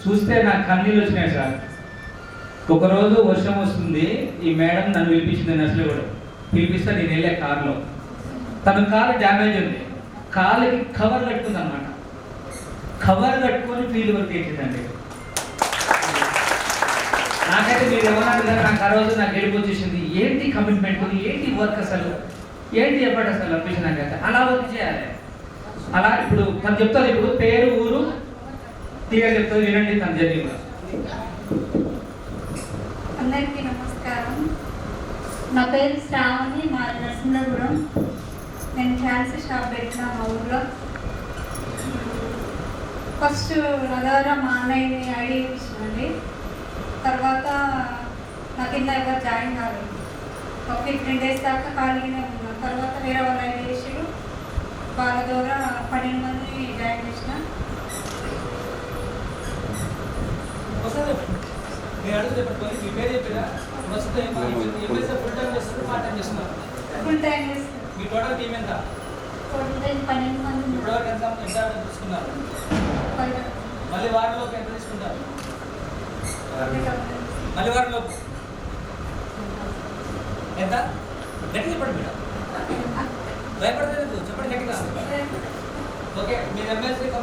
చూస్తే నాకు కన్నీళ్ళు వచ్చినాయి సార్. ఒకరోజు వర్షం వస్తుంది, ఈ మేడం నన్ను పిలిపించింది నర్సులు కూడా పిలిపిస్తే నేను వెళ్ళే కారులో తన కారు డ్యామేజ్ ఉంది, కాలుకి కవర్ కట్టుకుంది అనమాట. కవర్ కట్టుకొని ఫీల్డ్ వర్క్ చేసిందండి. నాకైతే మీరు ఎవరన్నా కదా, నాకు ఆ రోజు నాకు గెలుపు వచ్చేసింది. ఏంటి కమిట్మెంట్, ఏంటి వర్క్, అసలు ఏంటి ఎప్పటి అసలు అనిపించింది నాకైతే. అలా వర్క్ చేయాలి. అలా ఇప్పుడు తను చెప్తారు, ఇప్పుడు పేరు ఊరు క్లియర్ చెప్తారు, వినండి తన జరిగింది. అందరికీ నమస్కారం. నా పేరు శ్రావణి, మా నరసింహపురం. నేను ఫ్యాన్సీ షాప్ పెట్టిన మా ఊళ్ళో. ఫస్ట్ నా ద్వారా మా అన్నయ్యని ఐడి ఇచ్చిందండి. తర్వాత నా కింద ఎవరు జాయిన్ కాలేదు. ఒక 15 days దాకా ఖాళీగానే ఉన్నాను. తర్వాత వేరే వాళ్ళు ఐడి చేసారు, వాళ్ళ ద్వారా 12 మందిని జాయిన్ చేసిన. ఫుల్ టైం చేస్తాను. మీ టోటల్ టీం ఎంత? ఫుల్ టైం 12 మంది. ఇప్పటివరకు ఎంత తీసుకున్నారు? మళ్ళీ వారిలోకి ఎంత తీసుకుంటారు? మళ్ళీ వారిలోకి ఎంత? గట్టిగా చెప్పండి మేడం, భయపడలేదు, చెప్పండి గట్టిగా. ఓకే, మీరు ఎమ్మెల్సీ